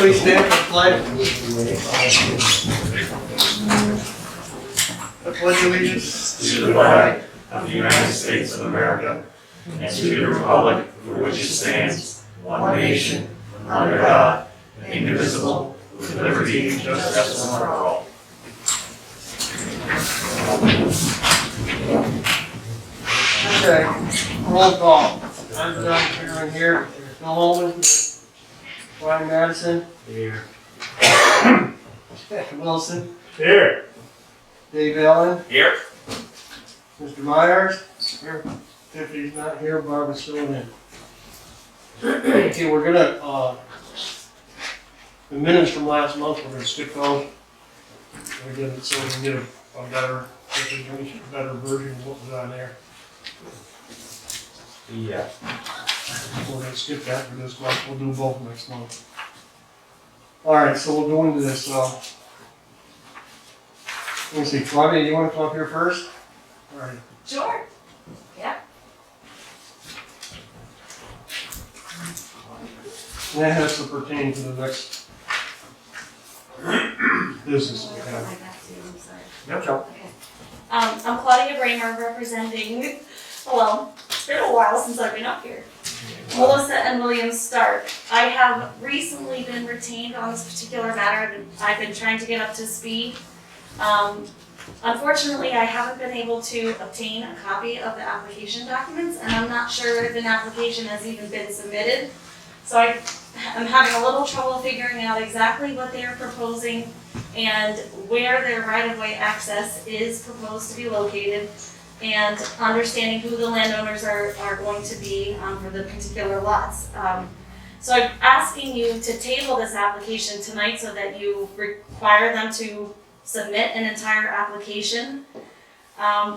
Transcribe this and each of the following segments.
please stand for the flag. I pledge allegiance to the flag of the United States of America and to the republic for which it stands, one nation, under God, indivisible, with liberty and justice for all. Okay, roll call. I'm John Pickering here. Phil Holman. Brian Madison. Here. Wilson. Here. Dave Allen. Here. Mr. Myers. Here. Tiffany's not here. Barbara's filling in. Okay, we're gonna, the minutes from last month, we're gonna skip those. We get it so we can get a better, a better version of what was on there. Yeah. We're gonna skip that for this month, we'll do both next month. Alright, so we'll go into this, let me see, Claudia, you wanna come up here first? Alright. Sure. Yeah. And that has to pertain to the next business we I have. got to, I'm sorry. No trouble. Okay. I'm Claudia Bramer representing, well, it's been a while since I've been up here. Melissa and William Stark. I have recently been retained on this particular matter. I've been trying to get up to speed. Unfortunately, I haven't been able to obtain a copy of the application documents, and I'm not sure if an application has even been submitted. So I'm having a little trouble figuring out exactly what they are proposing and where their right-of-way access is proposed to be located, and understanding who the landowners are going to be for the particular lots. So I'm asking you to table this application tonight so that you require them to submit an entire application.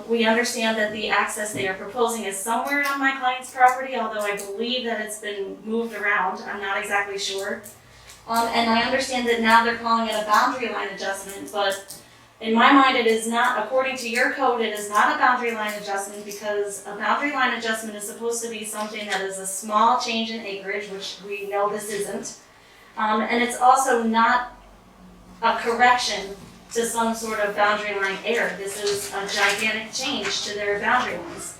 We understand that the access they are proposing is somewhere on my client's property, although I believe that it's been moved around. I'm not exactly sure. And I understand that now they're calling it a boundary line adjustment, but in my mind, it is not, according to your code, it is not a boundary line adjustment, because a boundary line adjustment is supposed to be something that is a small change in acreage, which we know this isn't. And it's also not a correction to some sort of boundary line error. This is a gigantic change to their boundary lines.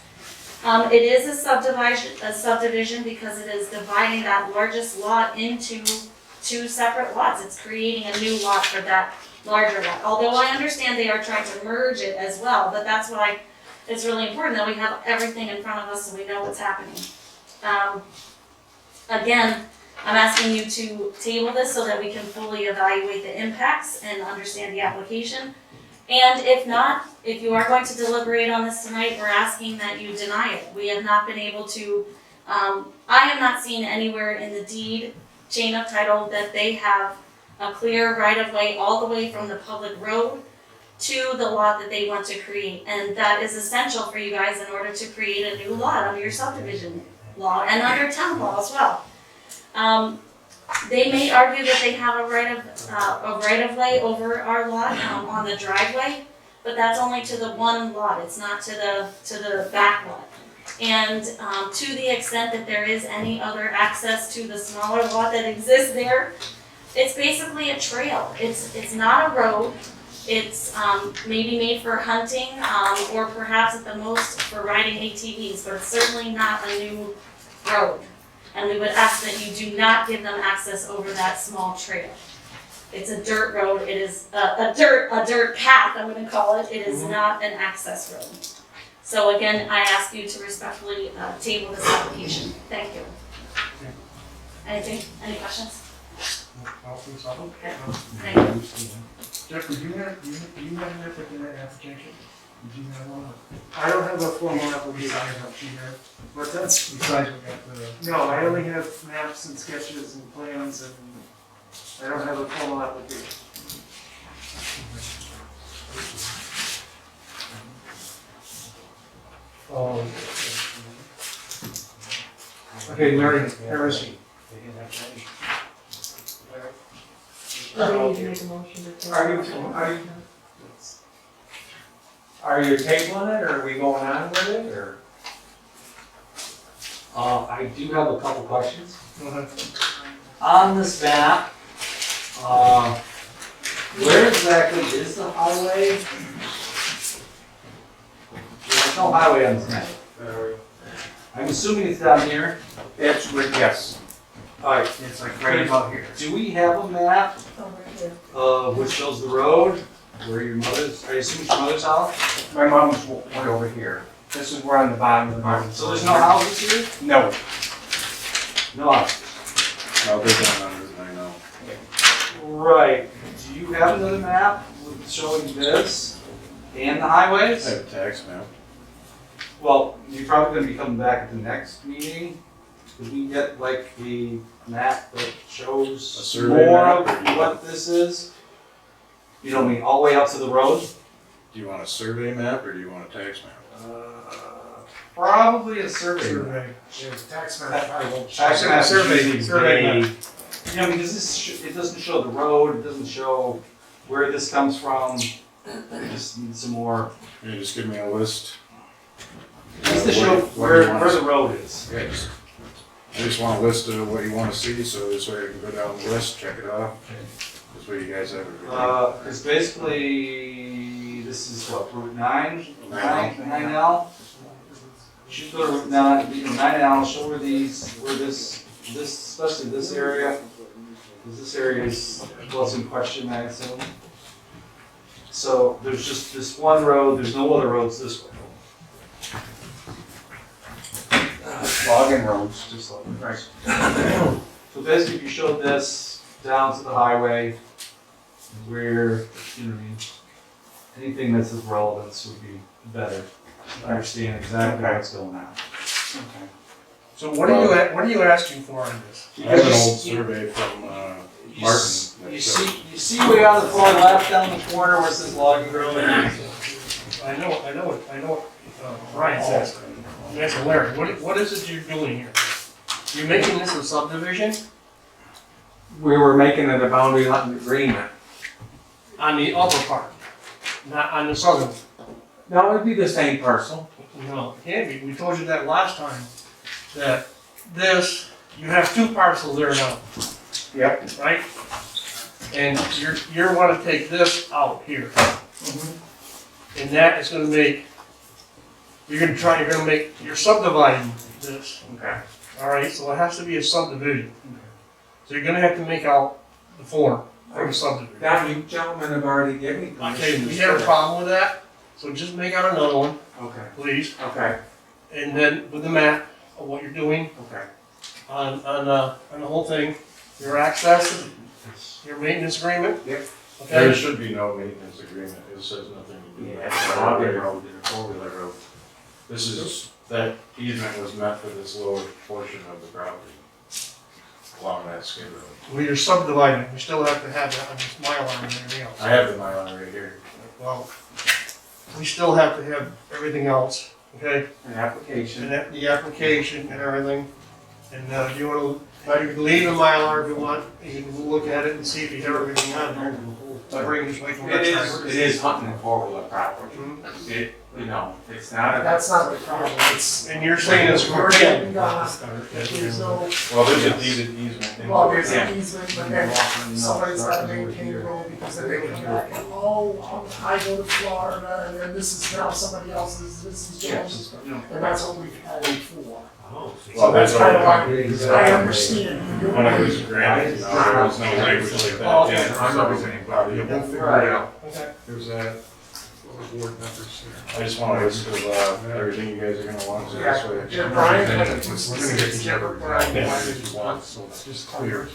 It is a subdivision because it is dividing that largest lot into two separate lots. It's creating a new lot for that larger lot. Although I understand they are trying to merge it as well, but that's why it's really important that we have everything in front of us so we know what's happening. Again, I'm asking you to table this so that we can fully evaluate the impacts and understand the application. And if not, if you are going to deliberate on this tonight, we're asking that you deny it. We have not been able to, I have not seen anywhere in the deed chain of title that they have a clear right-of-way all the way from the public road to the lot that they want to create. And that is essential for you guys in order to create a new lot under your subdivision law and under town law as well. They may argue that they have a right-of-way over our lot on the driveway, but that's only to the one lot. It's not to the back lot. And to the extent that there is any other access to the smaller lot that exists there, it's basically a trail. It's not a road. It's maybe made for hunting or perhaps at the most for riding ATVs, but it's certainly not a new road. And we would ask that you do not give them access over that small trail. It's a dirt road. It is a dirt path, I'm going to call it. It is not an access road. So again, I ask you to respectfully table this application. Thank you. Anything? Any questions? Okay. Thank you. Jeff, did you have an application? Did you have one? I don't have a formal application. What's that? Besides, we got the. No, I only have maps and sketches and plans, and I don't have a formal application. Okay, Larry Harris. Are you tabling it, or are we going on with it, or? I do have a couple questions. Go ahead. On this map, Where exactly is the highway? There's no highway on this map. I'm assuming it's down here. It's, yes, Alright, it's like right about here. do we have a map which shows the road where your mother's, I assume it's your mother's house? My mom's way over here. This is where on the bottom of the mountain. So there's no houses here? No. No houses. No, there's no numbers, I know. Right. Do you have another map showing this and the highways? I have a tax map. Well, you're probably gonna be coming back at the next meeting. Could we get like a map that A shows survey more map, of or do you what this is? You know, I mean, all the way up to the road? Do you want a survey map or do you want a tax map? Probably a survey map. Tax map, I won't. Tax map is Survey- usually survey map. vague. You know, because it doesn't show the road, it doesn't show where this comes from. We just need some more, Can you just give me a list? just to What show do you where wanna the road is. Yeah, I just want a list of what you want to see, so this way I can go down the list, check it off. This way you guys have everything. Because basically, this is what, Route 9L? Should go to Route 9L, show where this, especially this area, because this area is what's in question, I assume. So there's just this one road, there's no other roads this way. Logging roads. Just like, right. So basically, if you showed this down to the highway, where, you know, what I mean, anything that's of relevance would be better. To understand exactly what's going on. Okay. So what are you asking for on this? I have an old survey from Martin. You see way on the far left down the corner where it says logging road? I know what Brian's asking. I'm asking Larry, what is it you're doing here? You're making this a subdivision We were making it a boundary line agreement. on the upper part, not on the southern. No, it'd be the same parcel. No, it can't be. We told you that last time, that this, you have two parcels there now, Yep. right? And you're wanna take this out here. And that is gonna make, you're subdividing this, Okay. alright? So it has to be a subdivision. So you're gonna have to make out the form for the subdivision. Now, you gentlemen have already given me Okay, permission. we have a problem with that, so just make out another one, Okay, please. okay, And then with the map of what you're doing okay. on the whole thing, your access, your maintenance agreement. Yep. There Okay, should be no maintenance agreement, it says nothing to do with Yeah, it's a logging it. road, it's a four-wheeler road. This is, that easement was meant for this lower portion of the property, along that skid road. well, you're subdividing, we still have to have that on this Mylar and everything else. I have the Mylar right here. Well, we still have to have everything else, okay? An application. And that, the application and everything. And you wanna, you can leave the Mylar if you want, you can look at it and see if you have everything on there. So bring this way from It next is, time. it is hunting a four-wheeler property. Mhm. It, you know, it's not a. That's not the problem, it's, And you're saying it's we're for getting, there's no, Well, there's a deeded easement. into well, it. there's an easement, but then somebody's gotta maintain the road because then they come back and, oh, I go to Florida, and then this is now somebody else's, this is Jones. And that's what we've had before. Well, That's there's kind of no- like, I understand. When it was granted, there was no language like Oh, that. okay. Yeah, I'm not saying, but so- we'll figure it out. Okay. There's that. I just want a list of everything you guys are gonna want, so this way. Yeah, Brian had a We're gonna get together. Brian Yeah, wanted if you want, so it's just clear.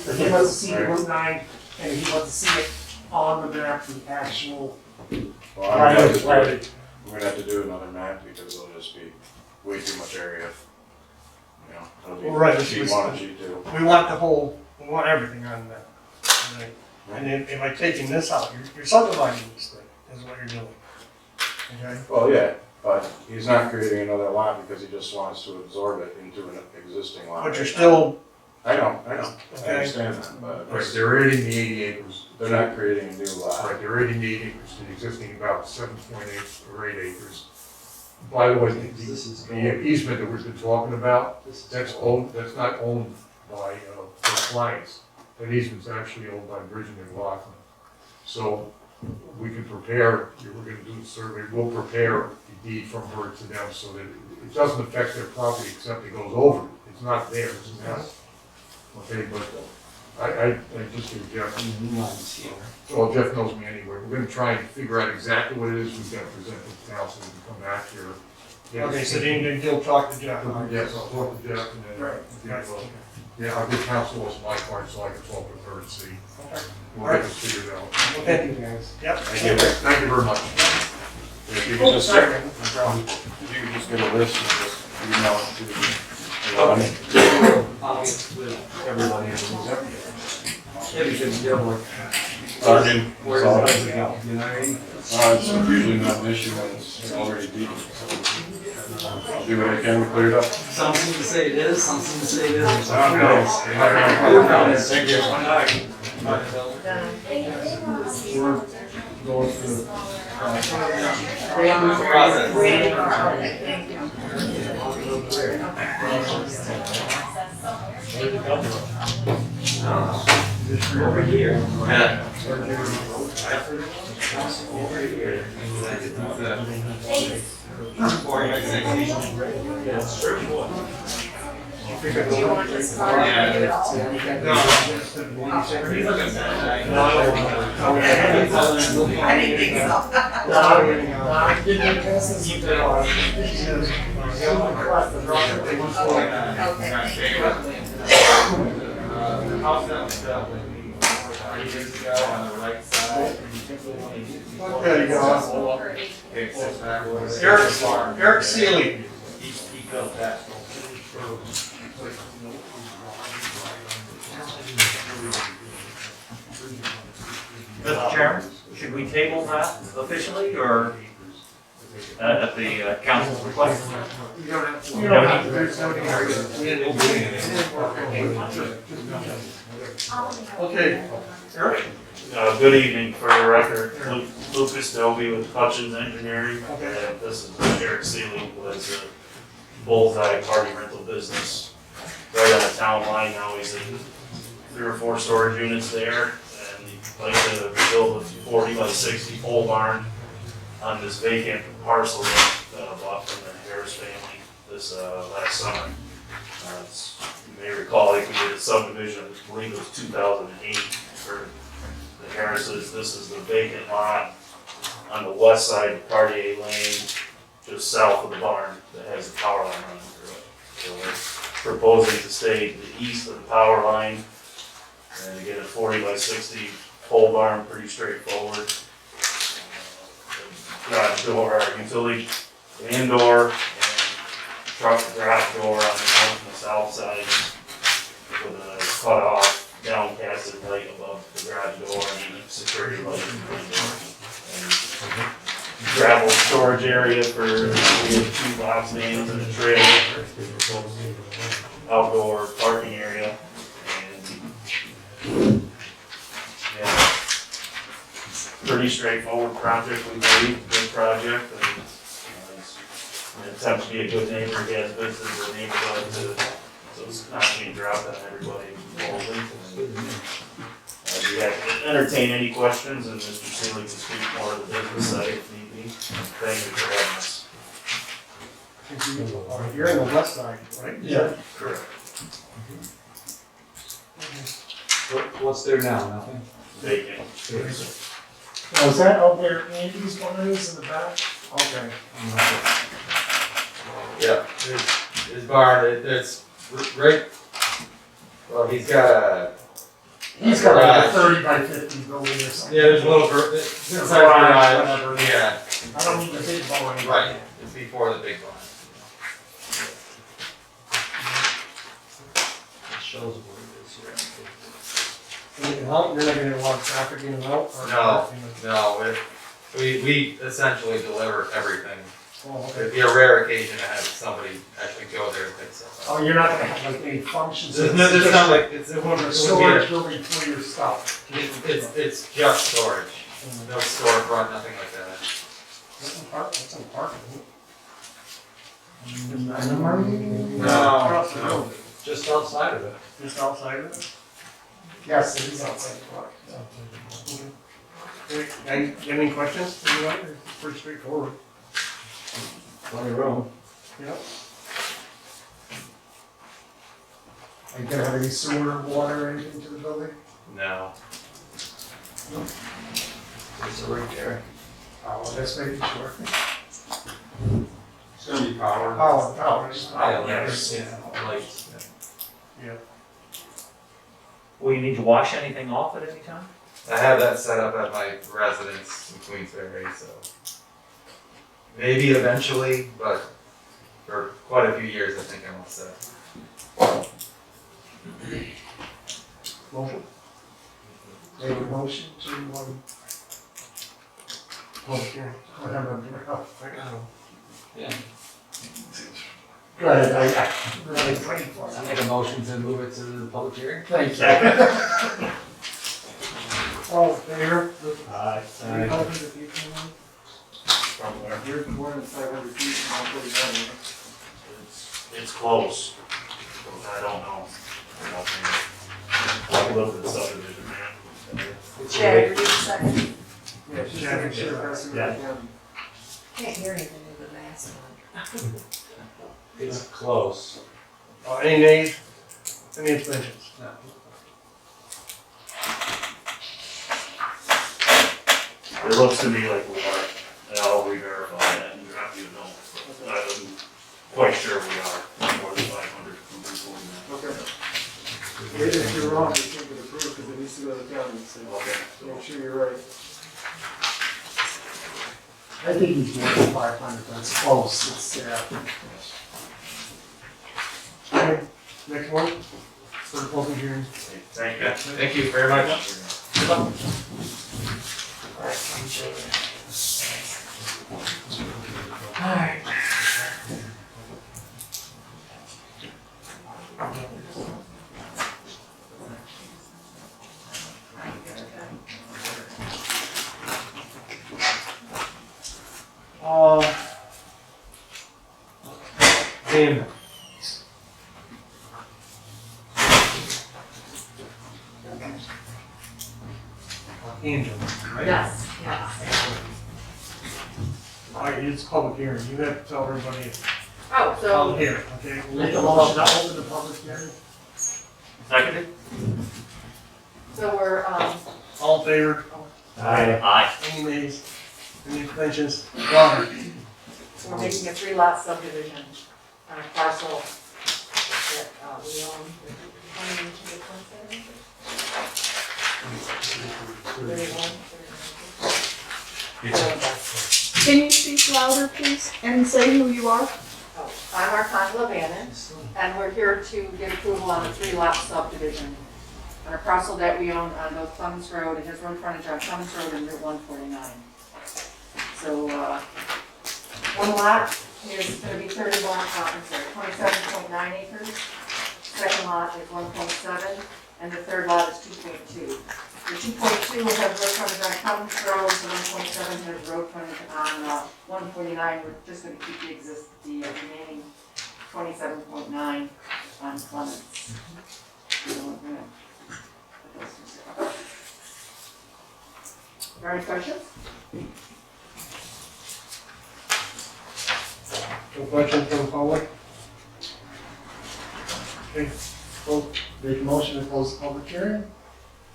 But he wants to see Route 9, and he wants to see it on the map, the actual. Well, I'm gonna have to do another map because it'll just be way too much area. You know, it'll be Well, right, G1 and G2. We want the whole, we want everything on that. Right? And then by taking this out, you're subdividing this thing, is what you're doing. Okay? Well, yeah, but he's not creating another lot because he just wants to absorb it into an existing lot. But you're still, I know, I Okay. understand that, but Right, they're adding the 80 acres. they're not creating a new lot. Right, they're adding the 80 acres to the existing about 7.8 or 8 acres. By the way, the easement that we've been talking about, that's owned, that's not owned by the clients. That easement's actually owned by Bridget McLaughlin. So we can prepare, we're gonna do the survey, we'll prepare a deed from her to them so that it doesn't affect their property except it goes over. It's not theirs, it's us. Okay, but I just gave Jeff, well, Jeff knows me anyway. We're gonna try and figure out exactly what it is we've got to present to the council and come back here. Yeah, Okay, so then you'll talk to Jeff. yes, I'll talk to Jeff and then, yeah, I'll give council what's my part so I can talk with her and see. Okay. We'll get this figured out. Well, thank you guys. Yep. Thank you very much. If you Oh, could just, sorry. if you could just get a list and just email it to everybody. Everybody has yeah, because you have like, Sergeant, where solid. does it go? You know what I mean? It's usually not an issue when it's already deep. I'll do what I can to clear it up. Some seem to say it is, some seem to say it isn't. Thank you. We're going through. Over here. Yeah. Do you want this card? I didn't think so. I didn't pass this. Okay, Eric Seeley. Mr. Chairman, should we table that officially, or at the council's request? You don't have to, there's no Okay, Eric? Good evening, for the record, Lucas Dobie with Hutchins Engineering, and this is Eric Seeley, who has a bullseye party rental business right on the town line now. He's in 3 or 4 storage units there, and he'd like to build a 40 by 60 pole barn on this vacant parcel that I bought from the Harris family this last summer. You may recall, we did a subdivision, I believe it was 2008, for the Harrises. This is the vacant lot on the west side of Cartier Lane, just south of the barn, that has the power line running through it. So we're proposing to stay to the east of the power line, and to get a 40 by 60 pole barn, pretty straightforward. Garage door, utility, indoor, and truck garage door on the south side, with a cutoff downcast light above the garage door and security light in the front door. And gravel storage area for, we have 2 box vans and a trailer for outdoor parking area. And yeah, pretty straightforward project, we believe, good project. And it's an attempt to be a good neighbor, he has visited the neighborhood, so it's not being dropped on everybody involved. Do you have entertain any questions, and Mr. Seeley can speak more of the business side if need be. Thank you for having us. You're in the west side, right? Yeah. Correct. What's there now, nothing? Vacant. Now, is that out where Andy's one is in the back? Okay. Yeah, his barn, it's right, well, he's got He's got like a 30 by 50 building or something. yeah, there's a little, it's inside the garage, yeah, I don't need the big barn. right, it's before the big barn. It shows what it is here. And you can help, you're not gonna have a lot of traffic in and out? or- No, we essentially deliver everything. Oh, okay. It'd be a rare occasion to have somebody actually go there and pick stuff up. Oh, you're not gonna have like any functions? There's not like, it's, It won't be a storage building for your stuff. it's just storage, no storefront, nothing like that. That's in park, that's in park, isn't it? No, Across the road, Just outside of it. just outside of it? Yes, it is outside the park. Okay, guys, any questions? Anybody? It's pretty straightforward. Plenty of room. Yep. Are you gonna have any sewer, water, or anything to the building? No. It's right there. Oh, that's making sure. It's gonna be powered. Power. Yes. Lights. Will you need to wash anything off at any time? I have that set up at my residence in Queensberry, so maybe eventually, but for quite a few years, I think I'm all set. Motion? Make a motion to, Public hearing. whatever. Yeah. Go ahead, I'm really waiting for I it. make a motion to move it to the public hearing. Thank you. All in favor? Are you hoping that you can, you're more than 500 feet from 149, It's close. I don't know. I'll look at the subdivision, man. Chad, are you second? yeah, just making sure that's what Yeah. you can. Can't hear anything in the last one. It's close. Any nays? Any abstentions? It looks to me like we are, and I'll re-verify that and drop you a note. I'm quite sure we are more than 500 from before now. Okay. If you're wrong, you can't get approved because it needs to go to the county, so make sure you're right. I think he's more than 500, but it's close, it's, Okay, next one, for the public hearing. Thank you. Thank you very much. Dan. Angela, right? Yes, yes. All right, it's public hearing, you have to tell everybody Oh, public hearing, okay? We'll make a motion to open the public hearing. Seconded? so we're, All in favor? Aye. Any nays? Any abstentions? Robert? so we're making a 3-lot subdivision on a parcel that, we own. 31. Can you speak louder, please, and say who you are? Oh, I'm Arcangela Bannon, and we're here to get approval on a 3-lot subdivision on a parcel that we own on both Clemens Road. It has road frontage on Clemens Road and Route 149. So, one lot is going to be 27.9 acres. Second lot is 1.7, and the third lot is 2.2. The 2.2 has road frontage on Clemens Road, the 1.7 has road frontage on 149. We're just going to keep the remaining 27.9 on Clemens. So we're gonna put those two together. Are there any questions? No questions from the public? Okay, vote. Make a motion to close the public hearing.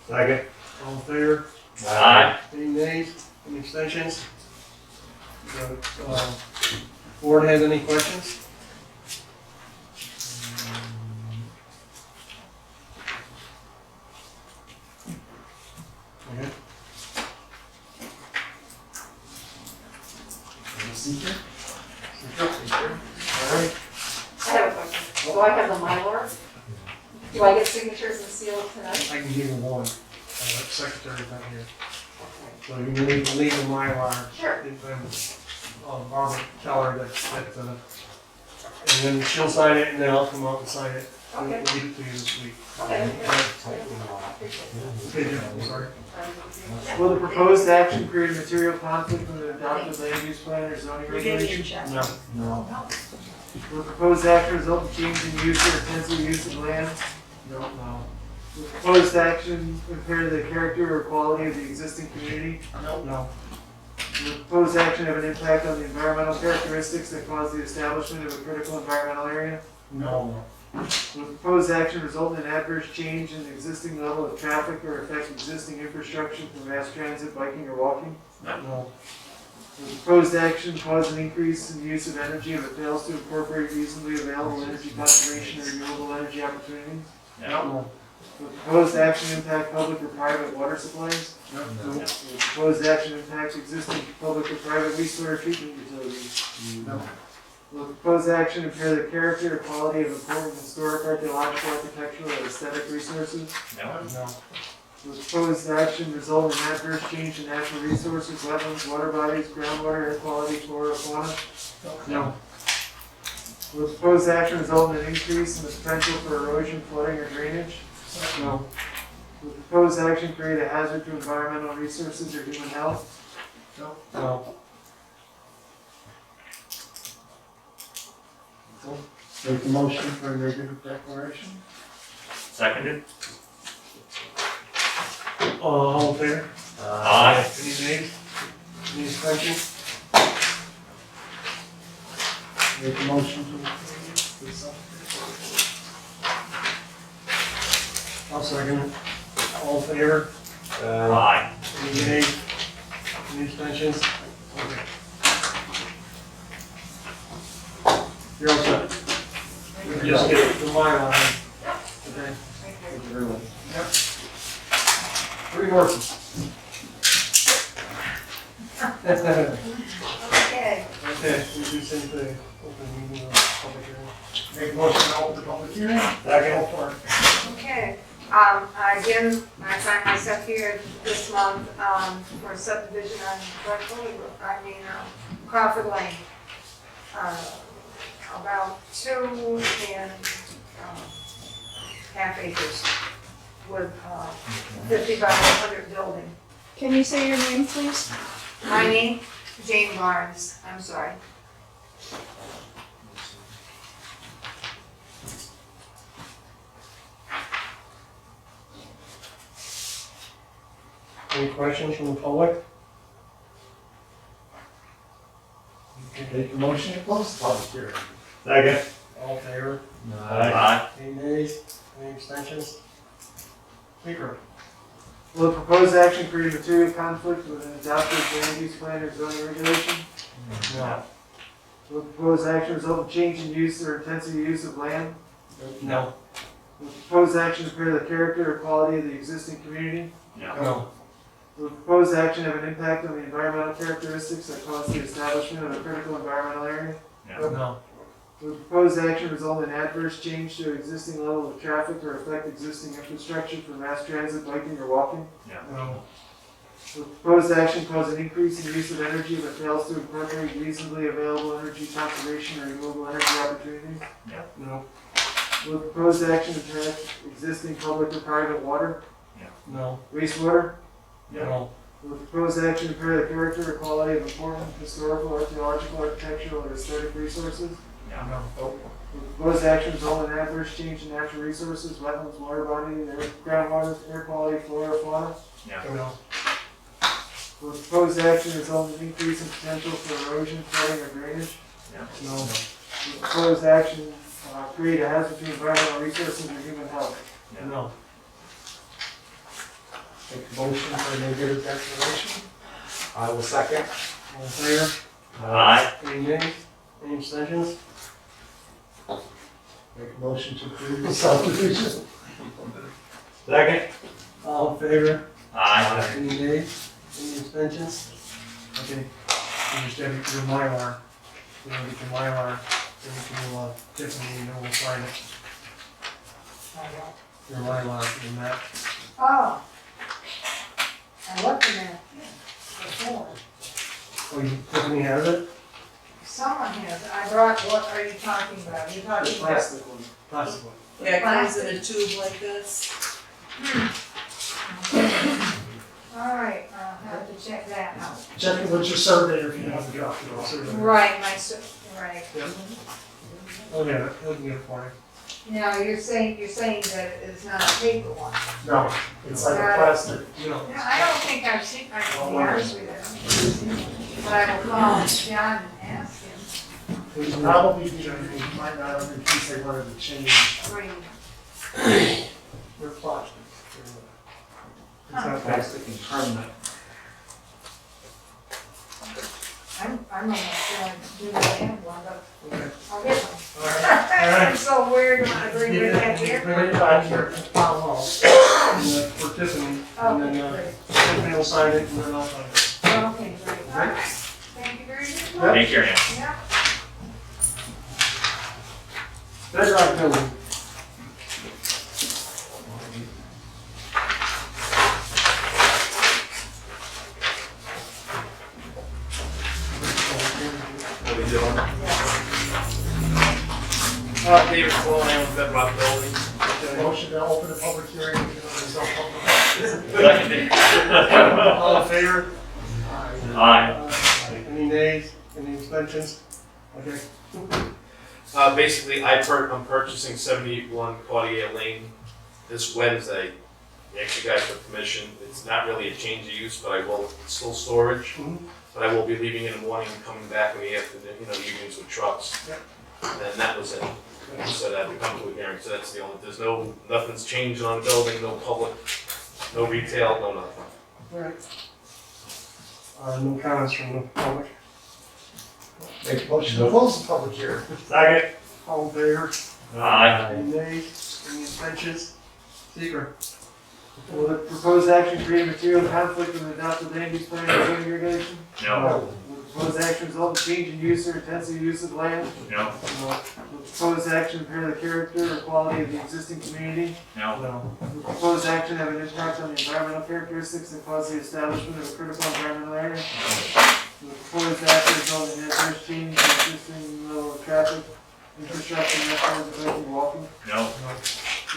Second. All in favor? Aye. Any nays? Any abstentions? Board has any questions? Okay. Seeker? All right. I have a question. Do I have the Mylar? Do I get signatures and seals tonight? I can give you one. Secretary's not here. So you need to leave the Mylar. Sure. And Barbara, tell her that, and then she'll sign it and then I'll come out and sign it. We'll Okay. leave it to you this week. Okay. Okay, Jim, I'm sorry. Will the proposed action create a material conflict with the adopted land use plan or zoning You're gonna regulation? need check. No. Will the proposed action result in change in use or intensity use of land? No. Will proposed action impair the character or quality of the existing community? No. Will proposed action have an impact on the environmental characteristics that cause the establishment of a critical environmental area? No. Will proposed action result in an adverse change in the existing level of traffic or affect existing infrastructure for mass transit, biking, or walking? No. Will proposed action cause an increase in the use of energy if it fails to incorporate reasonably available energy conservation or renewable energy opportunities? No. Will proposed action impact public or private water supplies? No. Will proposed action impact existing public or private wastewater treatment utilities? No. Will proposed action impair the character or quality of important historic, archaeological, architectural, or aesthetic resources? No. Will proposed action result in adverse change in natural resources, wetlands, water bodies, groundwater, air quality, flora, fauna? No. Will proposed action result in an increase in the potential for erosion, flooding, or drainage? No. Will proposed action create a hazard to environmental resources or human health? No. Make a motion for a negative declaration. Seconded? All in favor? Aye. Any nays? Any abstentions? Make a motion to approve this. I'll second it. All in favor? Aye. Any nays? Any abstentions? Okay. You're all set. Just get the Mylar. Okay. Thank you very much. Yep. 3 horses. Okay. Okay, we do same thing. Open meeting of public hearing. Make a motion to open the public hearing. Second. Go for it. Okay, again, I find myself here this month, for a subdivision on Crawford Lane. About 2.5 acres with, 50 by 100 building. Can you say your name, please? My name, Jane Barnes, I'm sorry. Any questions from the public? Make a motion to close the public hearing. Second. All in favor? Aye. Any nays? Any abstentions? Speaker. Will the proposed action create material conflict with an adopted land use plan or zoning regulation? No. Will the proposed action result in change in use or intensity of use of land? No. Will the proposed action impair the character or quality of the existing community? No. Will the proposed action have an impact on the environmental characteristics that cause the establishment of a critical environmental area? No. Will the proposed action result in adverse change to existing level of traffic or affect existing infrastructure for mass transit, biking, or walking? No. Will the proposed action cause an increase in use of energy if it fails to incorporate reasonably available energy conservation or renewable energy opportunities? No. Will the proposed action impact existing public or private water, No. wastewater? No. Will the proposed action impair the character or quality of important historical, archaeological, architectural, or aesthetic resources? No. Will the proposed action result in adverse change in natural resources, wetlands, water bodies, groundwater, air quality, flora, fauna? No. Will the proposed action result in an increase in potential for erosion, flooding, or drainage? No. Will the proposed action create a hazard to environmental resources or human health? No. Make a motion for a negative declaration. I will second. All in favor? Aye. Any nays? Any abstentions? Make a motion to approve the subdivision. Second. All in favor? Aye. Any nays? Any abstentions? Okay, you just have your Mylar. You know, get your Mylar, then you can, Tiffany, you know, we'll sign it. Your Mylar, your map. Oh. I looked at that before. Oh, Tiffany has it? Someone has, I brought, what are you talking about? You're talking about? Plastic one. Plastic one. Yeah, it comes in a tube like this. All right, I'll have to check that out. Check it with your surveyor if you have the document. Right, right. He'll get it for you. Now, you're saying that it's not a paper one. No, it's like a plastic, you know. Yeah, I don't think I've seen, I can be honest with you. But I will call John and ask him. It would probably be, you might not have in case they wanted to change. Bring, They're plastic. It's not Plastic and permanent. I'm almost going to do that and one, but Okay. I'll get one. All right. I'm so weird when I bring it back here. Bring it back here, Town Hall, and, for Tiffany, and Okay, then, great. Tiffany will sign it, and then I'll sign it. Okay, great. All right. Thank you very much. Take care now. Yeah. Bedrock building. What are we doing? David Sloan with Bedrock Building. Motion to open a public hearing, even though there's no public. All in favor? Aye. Any nays, any abstentions? Okay. Basically, I'm purchasing 71 Cartier Lane this Wednesday. We actually got the permission. It's not really a change of use, but I will, it's still storage. Mhm. But I will be leaving in the morning and coming back in the afternoon, evenings with trucks. Yep. And that was it. So that we come to a hearing, so that's the only, nothing's changed on the building, no public, no retail, no nothing. All right. No comments from the public? Make a motion to close the public hearing. Second. All in favor? Aye. Any nays, any abstentions? Secret. Will the proposed action create material conflict with the adopted land use plan or zoning regulation? No. Will the proposed action result in change in use or intensity of use of land? No. No. Will the proposed action impair the character or quality of the existing community? No. No. Will the proposed action have an impact on the environmental characteristics that cause the establishment of a critical environmental area? Will the proposed action result in adverse change in existing level of traffic, infrastructure, network, and walking? No.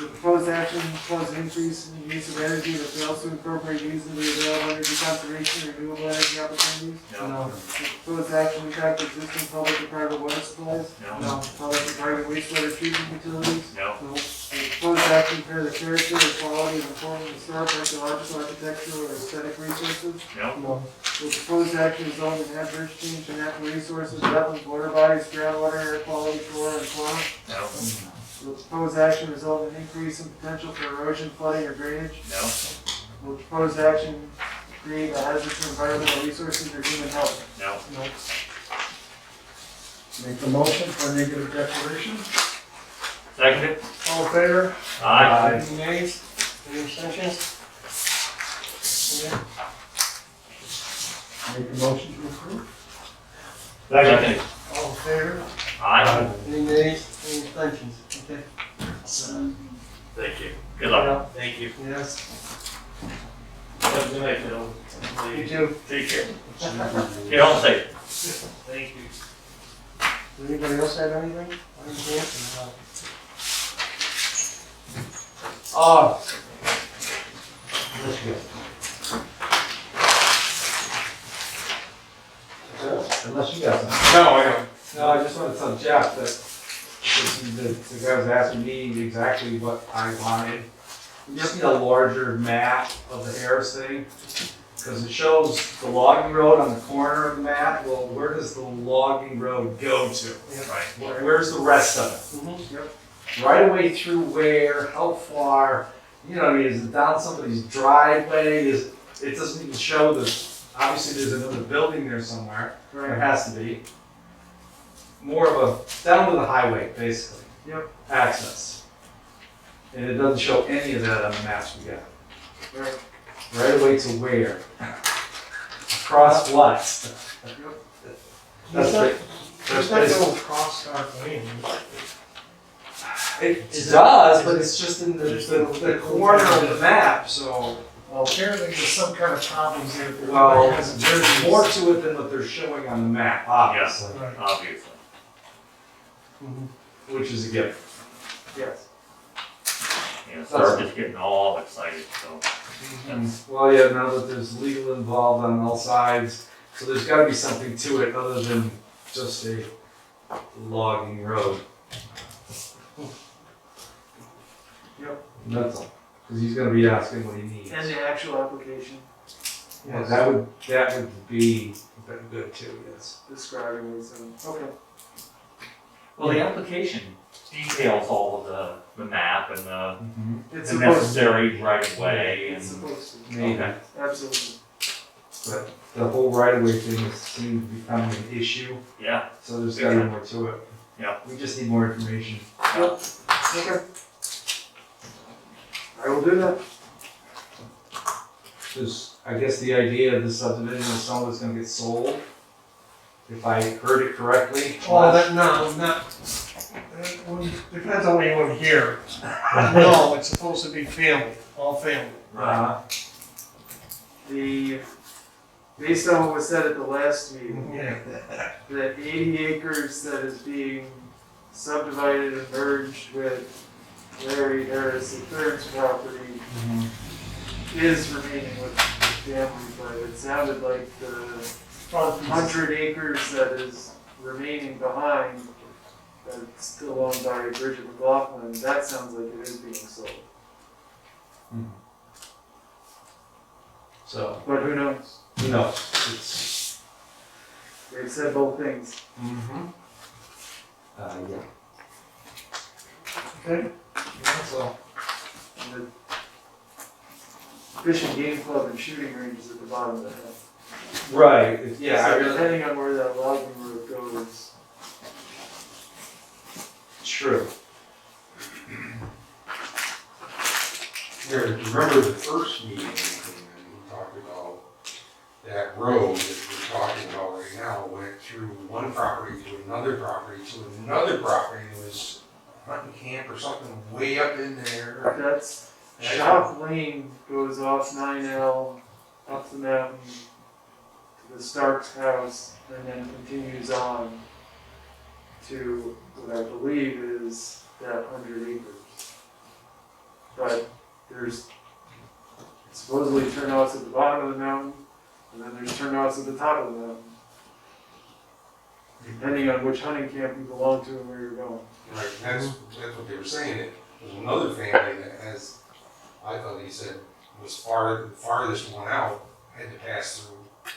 The proposed action cause an increase in the use of energy that fails to incorporate reasonably available energy conservation and renewable energy opportunities. No. The proposed action impact existing public and private water supplies. No. Public and private wastewater treatment utilities. No. The proposed action impair the character or quality of important historic, archaeological, architectural, or aesthetic resources. No. No. The proposed action result in adverse change in natural resources, wetlands, water bodies, groundwater, air quality, flora, and fauna. No. Will the proposed action result in an increase in potential for erosion, flooding, or drainage? No. Will the proposed action create a hazard to environmental resources or human health? No. No. Make the motion for a negative declaration. Seconded. All in favor? Aye. Any nays, any abstentions? Okay. Make a motion to approve. Seconded. All in favor? Aye. Any nays, any abstentions? Okay. Thank you. Good luck. Thank you. Yes. Have a good night, Phil. You too. Take care. Get home safe. Thank you. Does anybody else have anything? I didn't answer. Unless you got something. No, I don't. No, I just wanted to tell Jeff that the guy was asking me exactly what I wanted. We just need a larger map of the Harris thing, because it shows the logging road on the corner of the map. Well, where does the logging road go to? Right. Where's the rest of it? Yep. Right away through where, how far, you know what I mean, is it down somebody's driveway, it doesn't even show obviously there's another building there somewhere, there has to be. More of a, down to the highway, basically. Yep. Access. And it doesn't show any of that on the maps we got. Right. Right away to where? Across what? That's not- it. There's not no cross Stark Lane. It does, but it's just in the corner of the map, so. Well, apparently there's some kind of problems there. Well, Has a there's jersey. more to it than what they're showing on the map, obviously. Right. Obviously. Which is a gift. Yes. Yeah, Stark is getting all excited, so. That's, Well, yeah, now that there's legal involved on all sides, so there's gotta be something to it other than just a logging road. That's all, because he's gonna be asking what he needs. And the actual application Yeah, that would be good too, yes. describing what's in, okay. Well, the application details all of the map and the It's the supposed to. necessary right of way It's and. supposed to, Maybe, Okay. absolutely. but the whole right-of-way thing seems to be becoming an issue, Yeah, so there's gotta be more to it. Yeah. We just need more information. Okay. I will do that. Because I guess the idea of the subdivision is some of it's gonna get sold, if I heard it correctly. Oh, that, no, not, depends on what you want to hear. No, it's supposed to be family, all family. Based on what was said at the last meeting, Yeah. that 80 acres that is being subdivided and merged with Larry Harris III's property is remaining with the family, but it sounded like the 100 acres that is remaining behind, that's still owned by Bridget McLaughlin, that sounds like it is being sold. So, But who knows? who knows? It's, They've said both things. yeah. Okay. That's all. And the Fish and Game Club and shooting range is at the bottom of the hill. Right, yeah, I So really, depending on where that logging road goes, true. Remember the first meeting, we talked about that road that we're talking about right now, went through one property to another property to another property. It was hunting camp or something way up in there. that's Shop Lane goes off 9L, up the mountain, to the Starks house, and then continues on to what I believe is that 100 acres. But there's supposedly turnouts at the bottom of the mountain, and then there's turnouts at the top of the mountain. Depending on which hunting camp you belong to and where you're going. Right, that's what they were saying. There's another family that has, I thought he said, was the farthest one out, had to pass through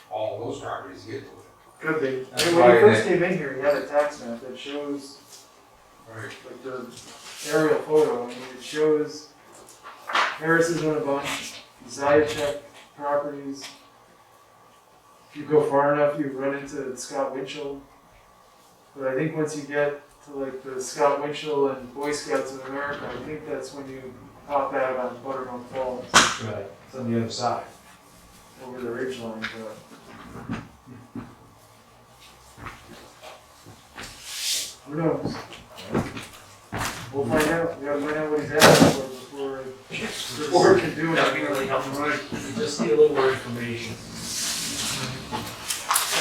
all those properties to get to it. Could be. That's And why when you first they- came in here, you had a tax map that shows, Right. like the aerial photo, I mean, it shows Harris is on a bunch, Zayacheck properties. If you go far enough, you run into Scott Winchell. But I think once you get to like the Scott Winchell and Boy Scouts of America, I think that's when you pop out on Buttermilk Falls Right, it's on the other side. over the ridge line, but. Who knows? We'll find out. We gotta find out what he's asking for before we can do That'd be anything. really helpful. Right. We just need a little more information.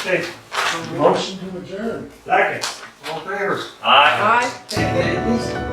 Okay, motion to adjourn. Second. All in favor? Aye. Aye. Who's-